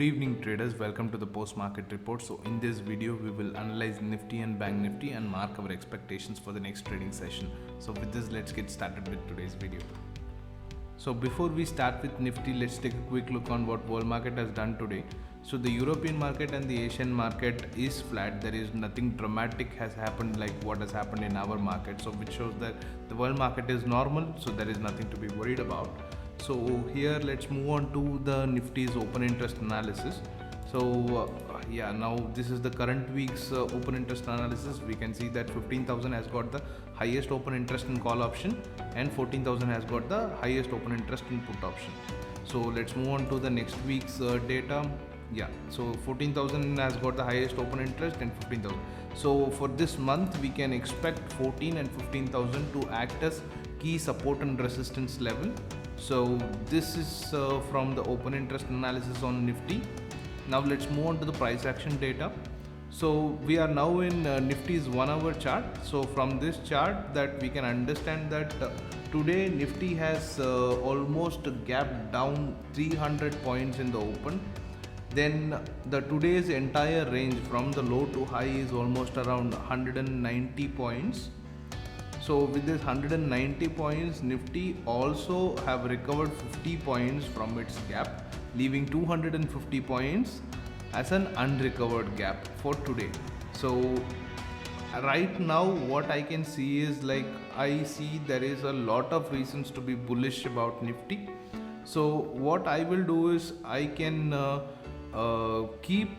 Good evening traders, welcome to the post market report. So in this video we will analyze Nifty and Bank Nifty and mark our expectations for the next trading session. So with this, let's get started with today's video. So before we start with Nifty, let's take a quick look on what world market has done today. So the European market and the Asian market is flat. There is nothing dramatic has happened like what has happened in our market, so which shows that the world market is normal, so there is nothing to be worried about. So here let's move on to the Nifty's open interest analysis. So now this is the current week's open interest analysis. We can see that 15,000 has got the highest open interest in call option and 14,000 has got the highest open interest in put option. So let's move on to the next week's data. So 14,000 has got the highest open interest and 15,000. So for this month we can expect 14 and 15,000 to act as key support and resistance level. So this is from the open interest analysis on Nifty. Now let's move on to the price action data. So we are now in Nifty's 1 hour chart. So from this chart that we can understand that today Nifty has almost gapped down 300 points in the open. Then the today's entire range from the low to high is almost around 190 points. So with this 190 points, Nifty also have recovered 50 points from its gap, leaving 250 points as an unrecovered gap for today. So right now what I can see is like I see there is a lot of reasons to be bullish about Nifty. So what I will do is I can keep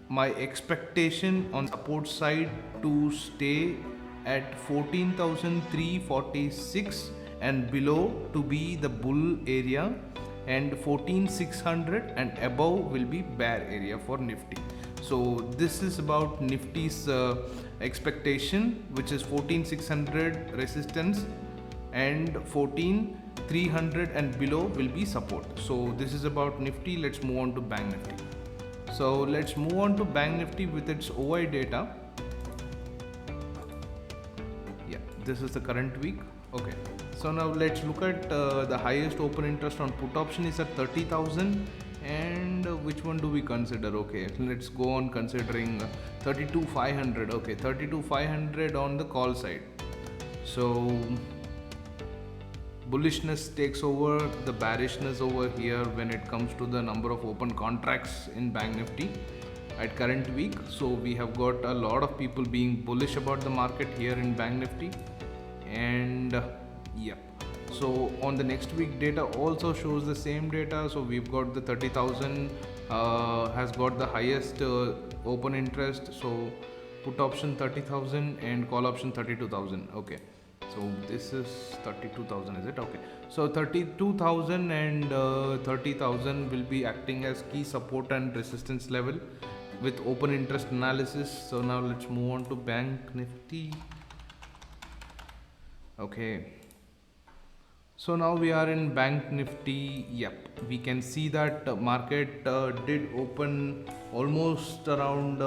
my expectation on support side to stay at 14,346 and below to be the bull area, and 14,600 and above will be bear area for Nifty. So this is about Nifty's expectation, which is 14,600 resistance and 14,300 and below will be support. So this is about Nifty. Let's move on to Bank Nifty. So let's move on to Bank Nifty with its OI data. This is the current week. Okay, so now let's look at the highest open interest on put option is at 30,000, and which one do we consider? Okay, let's go on considering 32,500. Okay, 32,500 on the call side. So bullishness takes over the bearishness over here when it comes to the number of open contracts in Bank Nifty at current week. So we have got a lot of people being bullish about the market here in Bank Nifty, and so on the next week data also shows the same data. So we've got the 30,000 has got the highest open interest, so put option 30,000 and call option 32,000. Okay, so this is 32,000, is it? Okay, so 32,000 and 30,000 will be acting as key support and resistance level with open interest analysis. So now let's move on to Bank Nifty. Okay, so now we are in Bank Nifty. We can see that market did open almost around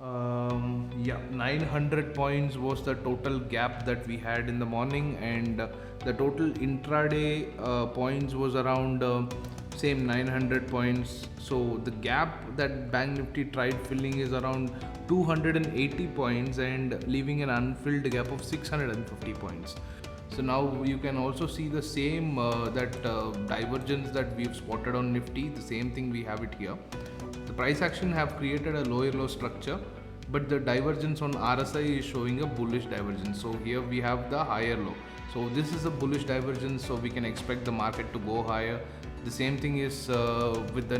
900 points was the total gap that we had in the morning, and the total intraday points was around same 900 points. So the gap that Bank Nifty tried filling is around 280 points and leaving an unfilled gap of 650 points. So now you can also see the same divergence that we've spotted on Nifty. The same thing we have it here. The price action have created a lower low structure, but the divergence on RSI is showing a bullish divergence. So here we have the higher low. So this is a bullish divergence, so we can expect the market to go higher. The same thing is with the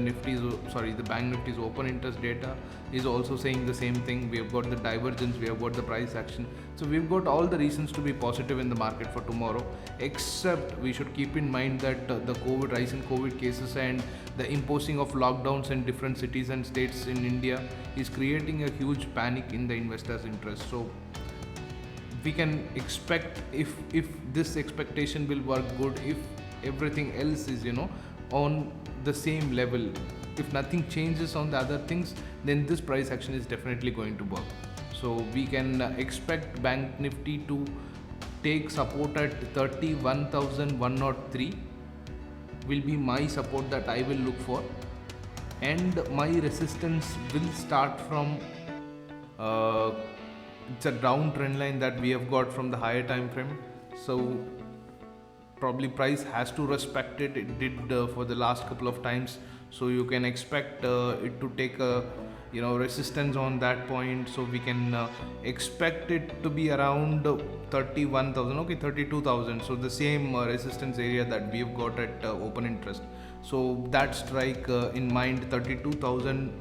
Bank Nifty's open interest data is also saying the same thing. We have got the divergence, we have got the price action. So we've got all the reasons to be positive in the market for tomorrow, except we should keep in mind that the rise in COVID cases and the imposing of lockdowns in different cities and states in India is creating a huge panic in the investors' interest. So we can expect if this expectation will work good, if everything else is on the same level, if nothing changes on the other things, then this price action is definitely going to work. So we can expect Bank Nifty to take support at 31,103 will be my support that I will look for. and my resistance will start from it's a down trend line that we have got from the higher time frame. So probably price has to respect it. It did for the last couple of times, so you can expect it to take a resistance on that point. So we can expect it to be around 31,000, okay, 32,000. So the same resistance area that we have got at open interest. So that strike in mind, 32,000,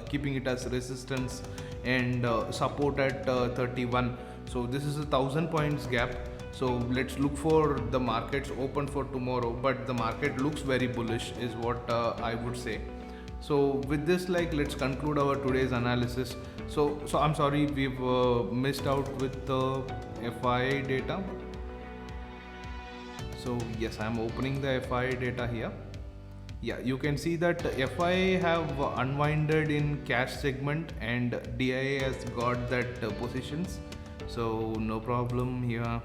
keeping it as resistance, and support at 31. So this is a 1,000 points gap. So let's look for the markets open for tomorrow, but the market looks very bullish is what I would say. So with this, like, let's conclude our today's analysis. So I'm sorry, we've missed out with the FI data. So yes, I'm opening the FI data here. Yeah, you can see that FI have unwinded in cash segment, and DIA has got that positions. So no problem here.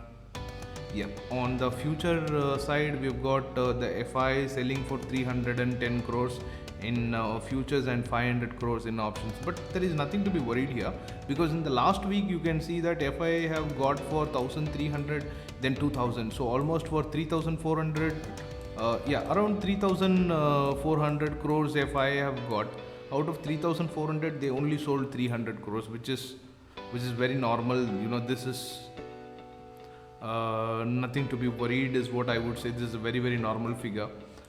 Yep. On the future side, we've got the FI selling for 310 crores in futures and 500 crores in options. But there is nothing to be worried here, because in the last week you can see that FI have got for 1,300, then 2,000. So almost for 3,400, around 3,400 crores FI have got. Out of 3,400, they only sold 300 crores, which is very normal. This is nothing to be worried is what I would say. This is a very, very normal figure.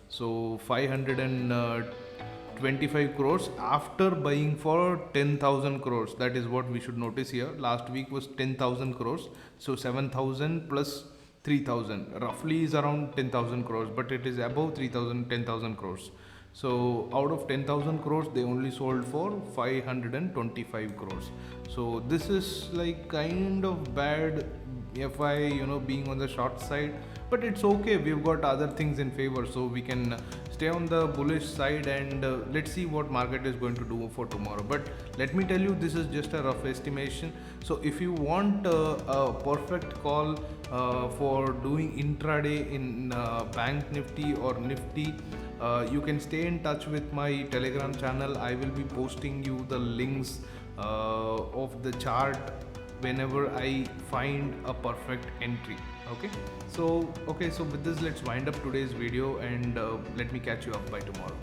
So 525 crores after buying for 10,000 crores. That is what we should notice here. Last week was 10,000 crores. So 7,000 plus 3,000 roughly is around 10,000 crores, but it is above 3,000, 10,000 crores. So out of 10,000 crores, they only sold for 525 crores. So this is like kind of bad FI, being on the short side, but it's okay. We've got other things in favor, so we can stay on the bullish side, and let's see what market is going to do for tomorrow. But let me tell you, this is just a rough estimation. So if you want a perfect call for doing intraday in Bank Nifty or Nifty, you can stay in touch with my Telegram channel. I will be posting you the links of the chart whenever I find a perfect entry. So with this, let's wind up today's video, and let me catch you up by tomorrow.